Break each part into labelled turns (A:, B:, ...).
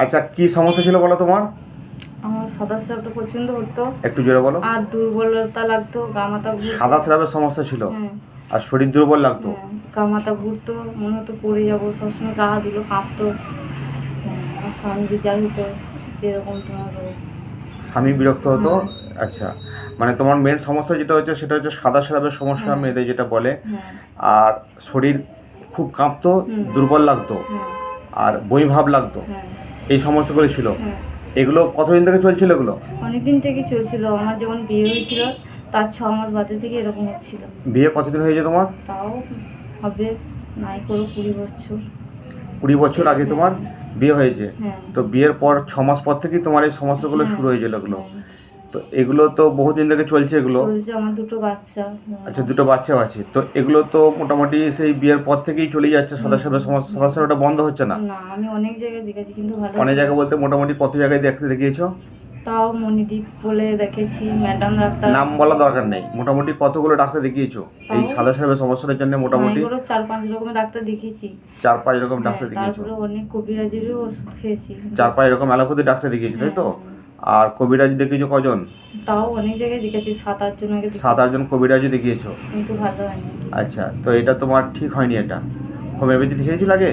A: আচ্ছা, কি সমস্যা ছিল বলো তোমার?
B: আমার সাদা স্রাবটা প্রচন্ড হতো,
A: একটু জোরে বলো।
B: আর দুর্বলতা লাগতো, গা মাথা ঘুরতো।
A: সাদা স্রাবের সমস্যা ছিল
B: হ্যাঁ,
A: আর শরীর দুর্বল লাগতো।
B: হ্যাঁ, গা মাথা ঘুরতো, মনে হতো পড়ে যাবো, সবসময় গা হাতগুলো কাঁপতো। হ্যাঁ, আমার স্বামী বিচার হতো যেরকম তোমার রোগ।
A: স্বামী বিরক্ত হতো।
B: হ্যাঁ,
A: আচ্ছা, মানে তোমার মেন সমস্যা যেটা হচ্ছে সেটা হচ্ছে সাদা স্রাবের সমস্যা,
B: হ্যাঁ,
A: মেয়েদের যেটা বলে।
B: হ্যাঁ,
A: আর শরীর খুব কাঁপতো,
B: হুম,
A: দুর্বল লাগতো,
B: হ্যাঁ,
A: আর বমি ভাব লাগতো।
B: হ্যাঁ,
A: এই সমস্যাগুলো ছিল।
B: হ্যাঁ।
A: এগুলো কতদিন থেকে চলছিল এগুলো?
B: অনেকদিন থেকে চলছিল। আমার যখন বিয়ে হয়েছিল তার 6 মাস বাদে থেকে এরকম হচ্ছিল।
A: বিয়ে কতদিন হয়েছে তোমার?
B: তাও হবে নাই করে 20 বছর।
A: 20 বছর আগে তোমার বিয়ে হয়েছে।
B: হ্যাঁ,
A: তো বিয়ের পর 6 মাস পর থেকেই তোমার এই সমস্যাগুলো
B: হ্যাঁ,
A: শুরু হয়েছিল এগুলো।
B: হ্যাঁ।
A: তো এগুলো তো বহুদিন থেকে চলছে এগুলো।
B: চলছে, আমার 2টো বাচ্চা।
A: আচ্ছা, দুটো বাচ্চাও আছে। তো এগুলো তো মোটামুটি সেই বিয়ের পর থেকেই চলেই যাচ্ছে। সাদা স্রাবের সমস্যা, সাদা স্রাবটা বন্ধ হচ্ছে না।
B: না, আমি অনেক জায়গায় দেখেছি কিন্তু ভালো
A: অনেক
B: হয়নি।
A: জায়গায় বলতে মোটামুটি কত জায়গায় দেখতে দেখিয়েছো?
B: তাও মণিদীপ বলে দেখেছি, ম্যাডাম ডাক্তার।
A: নাম বলা দরকার নেই, মোটামুটি কতগুলো ডাক্তার দেখিয়েছো এই
B: তাও
A: সাদা স্রাবের সমস্যার জন্য? মোটামুটি
B: করে 4-5 রকমের ডাক্তার দেখিয়েছি।
A: 4-5 রকম
B: হ্যাঁ,
A: ডাক্তার দেখিয়েছো।
B: তারপরে অনেক কবিরাজেরও ওষুধ খেয়েছি।
A: 4-5 রকম অ্যালোপ্যাথি ডাক্তার দেখিয়েছো, তাই তো?
B: হ্যাঁ,
A: আর কবিরাজ দেখিয়েছো কজন?
B: তাও অনেক জায়গায় দেখেছি, 7-8 জনকে দেখেছি,
A: 7-8 জন কবিরাজও দেখিয়েছো।
B: কিন্তু ভালো হয়নি।
A: আচ্ছা, তো এটা তোমার ঠিক হয়নি। এটা হোমিওপ্যাথি দেখিয়েছিল আগে?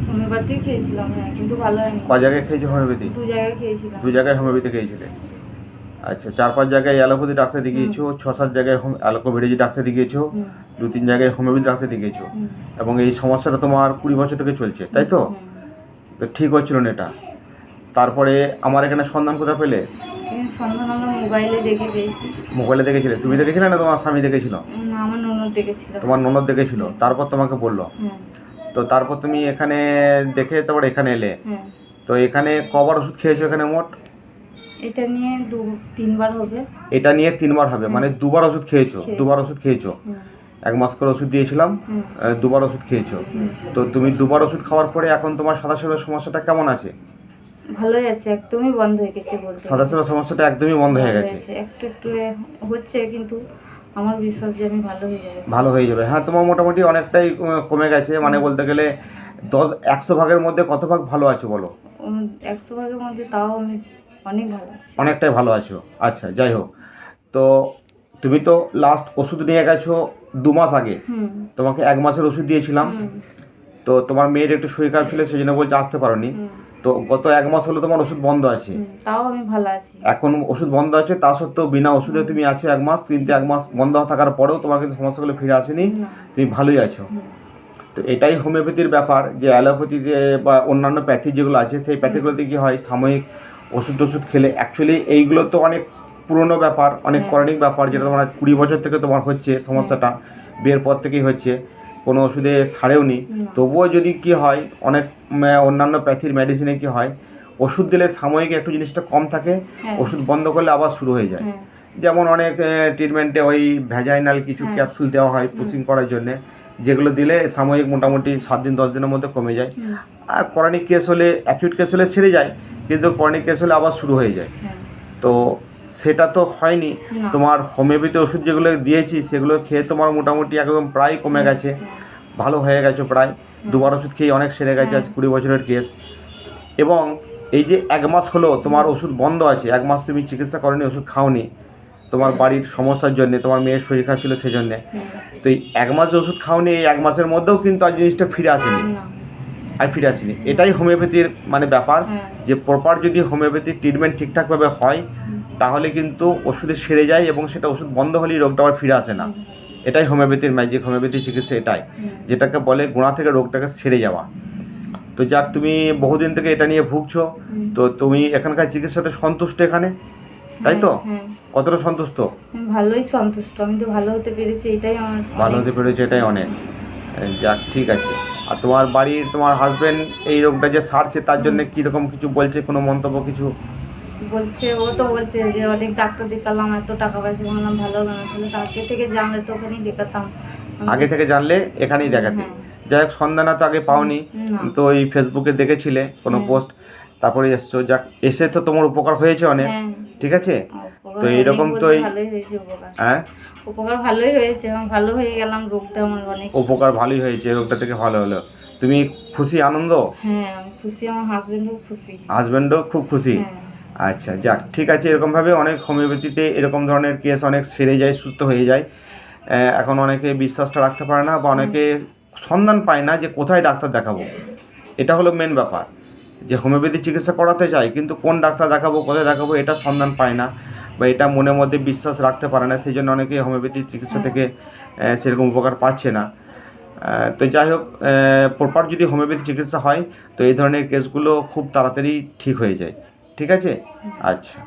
B: হোমিওপ্যাথি খেয়েছিলাম, হ্যাঁ, কিন্তু ভালো হয়নি।
A: ক জায়গায় খেয়েছো হোমিওপ্যাথি?
B: 2 জায়গায় খেয়েছিলাম।
A: 2 জায়গায় হোমিওপ্যাথি খেয়েছিলে। আচ্ছা, 4-5 জায়গায় অ্যালোপ্যাথি ডাক্তার দেখিয়েছো, 6-7 জায়গায় কবিরাজি ডাক্তার দেখিয়েছো,
B: হুম,
A: 2-3 জায়গায় হোমিওপ্যাথি ডাক্তার দেখিয়েছো।
B: হুম,
A: এবং এই সমস্যাটা তোমার 20 বছর থেকে চলছে, তাই তো?
B: হুম।
A: তো ঠিক হচ্ছিল না এটা। তারপরে আমার এখানে সন্ধান কোথা পেলে?
B: এই সন্ধান আমরা মোবাইলে দেখে পেয়েছি।
A: মোবাইলে দেখেছিলে? তুমি দেখেছিলে না তোমার স্বামী দেখেছিল?
B: না, আমার ননদ দেখেছিল।
A: তোমার ননদ দেখেছিল, তারপর তোমাকে বললো।
B: হ্যাঁ,
A: তো তারপর তুমি এখানে দেখে তারপর এখানে এলে।
B: হ্যাঁ।
A: তো এখানে কবার ওষুধ খেয়েছো এখানে মোট?
B: এটা নিয়ে 2-3 বার হবে।
A: এটা নিয়ে 3 বার হবে, মানে 2বার ওষুধ খেয়েছো?
B: খেয়েছি।
A: 2বার ওষুধ খেয়েছো।
B: হুম,
A: 1 মাস করে ওষুধ দিয়েছিলাম,
B: হুম,
A: 2বার ওষুধ খেয়েছো।
B: হুম।
A: তো তুমি 2বার ওষুধ খাওয়ার পরে এখন তোমার সাদা স্রাবের সমস্যাটা কেমন আছে?
B: ভালোই আছে, একদমই বন্ধ হয়ে গেছে বলতে
A: সাদা
B: গেলে।
A: স্রাবের সমস্যাটা একদমই বন্ধ হয়ে গেছে।
B: একটু একটু হচ্ছে, কিন্তু আমার বিশ্বাস যে আমি ভালো হয়ে যাবে।
A: ভালো হয়ে যাবে। হ্যাঁ, তোমার মোটামুটি অনেকটাই কমে গেছে। মানে বলতে গেলে 100 ভাগের মধ্যে কত ভাগ ভালো আছো বলো?
B: 100 ভাগের মধ্যে তাও আমি অনেক ভালো আছি।
A: অনেকটাই ভালো আছো। আচ্ছা, যাই হোক। তো তুমি তো লাস্ট ওষুধ নিয়ে গেছো 2 মাস আগে।
B: হুম,
A: তোমাকে 1 মাসের ওষুধ দিয়েছিলাম।
B: হুম,
A: তো তোমার মেয়ের একটু শরীর খারাপ ছিল, সেই জন্য বলছে আসতে পারোনি।
B: হুম,
A: তো গত 1 মাস হলো তোমার ওষুধ বন্ধ আছে।
B: তাও আমি ভালো আছি।
A: এখন ওষুধ বন্ধ আছে, তা সত্ত্বেও বিনা ওষুধে তুমি আছো 1 মাস, কিন্তু 1 মাস বন্ধ থাকার পরেও তোমার কিন্তু সমস্যাগুলো ফিরে আসেনি।
B: না,
A: তুমি ভালোই আছো। তো এটাই হোমিওপ্যাথির ব্যাপার, যে অ্যালোপ্যাথিতে বা অন্যান্য প্যাথি যেগুলো আছে সেই প্যাথিগুলোতে কী হয়, সাময়িক ওষুধ টষুধ খেলে। অ্যাকচুয়ালি এইগুলো তো অনেক পুরনো ব্যাপার, অনেক পৌরাণিক ব্যাপার, যেটা তোমার 20 বছর থেকে তোমার হচ্ছে সমস্যাটা, বিয়ের পর থেকেই হচ্ছে, কোনো ওষুধে সারেও নি। তবুও যদি কি হয়, অনেক অন্যান্য প্যাথির মেডিসিনে কি হয়, ওষুধ দিলে সাময়িক একটু জিনিসটা কম থাকে,
B: হ্যাঁ,
A: ওষুধ বন্ধ করলে আবার শুরু হয়ে যায়।
B: হ্যাঁ,
A: যেমন অনেক ট্রিটমেন্টে ওই ভ্যাজাইনাল কিছু ক্যাপসুল দেওয়া হয় পুশিং করার জন্যে, যেগুলো দিলে সাময়িক মোটামুটি 7 দিন 10 দিনের মধ্যে কমে যায়। আর করনিক কেস হলে, অ্যাকিউট কেস হলে সেরে যায়, কিন্তু করনিক কেস হলে আবার শুরু হয়ে যায়।
B: হ্যাঁ,
A: তো সেটা তো হয়নি।
B: না,
A: তোমার হোমিওপ্যাথি ওষুধ যেগুলো দিয়েছি সেগুলো খেয়ে তোমার মোটামুটি একদম প্রায় কমে গেছে, ভালো হয়ে গেছো প্রায়। 2বার ওষুধ খেয়ে অনেক সেরে গেছে, আজ 20 বছরের কেস। এবং এই যে 1 মাস হলো তোমার ওষুধ বন্ধ আছে, 1 মাস তুমি চিকিৎসা করনি, ওষুধ খাওনি তোমার বাড়ির সমস্যার জন্যে, তোমার মেয়ের শরীর খারাপ ছিল সেই জন্যে। তো এই 1 মাস ওষুধ খাওনি, এই 1 মাসের মধ্যেও কিন্তু আর জিনিসটা ফিরে আসেনি,
B: না,
A: আর ফিরে আসেনি। এটাই হোমিওপ্যাথির মানে ব্যাপার, যে প্রপার যদি হোমিওপ্যাথিক ট্রিটমেন্ট ঠিকঠাকভাবে হয় তাহলে কিন্তু ওষুধে সেরে যায়, এবং সেটা ওষুধ বন্ধ হলেই রোগটা আবার ফিরে আসে না। এটাই হোমিওপ্যাথির ম্যাজিক, হোমিওপ্যাথি চিকিৎসা এটাই, যেটাকে বলে গোড়া থেকে রোগটাকে সেরে যাওয়া। তো যাক, তুমি বহুদিন থেকে এটা নিয়ে ভুগছো, তো তুমি এখানকার চিকিৎসাতে সন্তুষ্ট এখানে, তাই তো?
B: হ্যাঁ,
A: কতটা সন্তুষ্ট?
B: আমি ভালোই সন্তুষ্ট। আমি তো ভালো হতে পেরেছি, এটাই আমার
A: ভালো হতে পেরেছে, এটাই অনেক। যাক, ঠিক আছে। আর তোমার বাড়ির তোমার হাজবেন্ড এই রোগটা যে সারছে তার জন্য কীরকম কিছু বলছে, কোনো মন্তব্য কিছু?
B: বলছে। ও তো বলছে যে অনেক ডাক্তার দেখালাম, এত টাকা পয়সা, বললাম ভালো হলো না, তাহলে তো আগে থেকে জানলে তো ওখানেই দেখাতাম।
A: আগে থেকে জানলে এখানেই দেখাতে।
B: হ্যাঁ,
A: যাই হোক, সন্ধানা তো আগে পাওনি,
B: না,
A: তো এই ফেসবুকে দেখেছিলে কোনো পোস্ট, তারপরে এসছো। যাক, এসে তো তোমার উপকার হয়েছে অনেক,
B: হ্যাঁ,
A: ঠিক আছে।
B: উপকার
A: তো এইরকম
B: অনেক
A: তো
B: বলতে
A: এই
B: ভালোই হয়েছে উপকার।
A: হ্যাঁ,
B: উপকার ভালোই হয়েছে, আমি ভালো হয়ে গেলাম, রোগটা আমার অনেক।
A: উপকার ভালোই হয়েছে, রোগটা থেকে ভালো হলো। তো তুমি খুশি, আনন্দ?
B: হ্যাঁ আমি খুশি, আমার হাজবেন্ডও খুশি।
A: হাজব্যান্ডও খুব খুশি?
B: হ্যাঁ।
A: আচ্ছা, যাক, ঠিক আছে। এরকমভাবে অনেক হোমিওপ্যাথিতে এরকম ধরনের কেস অনেক সেরে যায়, সুস্থ হয়ে যায়। এখন অনেকে বিশ্বাসটা রাখতে পারে না, বা অনেকে সন্ধান পায় না যে কোথায় ডাক্তার দেখাবো। এটা হলো মেন ব্যাপার, যে হোমিওপ্যাথি চিকিৎসা করাতে চাই, কিন্তু কোন ডাক্তার দেখাবো, কোথায় দেখাবো, এটা সন্ধান পায় না, বা এটা মনের মধ্যে বিশ্বাস রাখতে পারে না। সেই জন্য অনেকে হোমিওপ্যাথি চিকিৎসা থেকে সেরকম উপকার পাচ্ছে না। তো যাই হোক, প্রপার যদি হোমিওপ্যাথি চিকিৎসা হয় তো এই ধরনের কেসগুলো খুব তাড়াতাড়ি ঠিক হয়ে যায়। ঠিক আছে? আচ্ছা।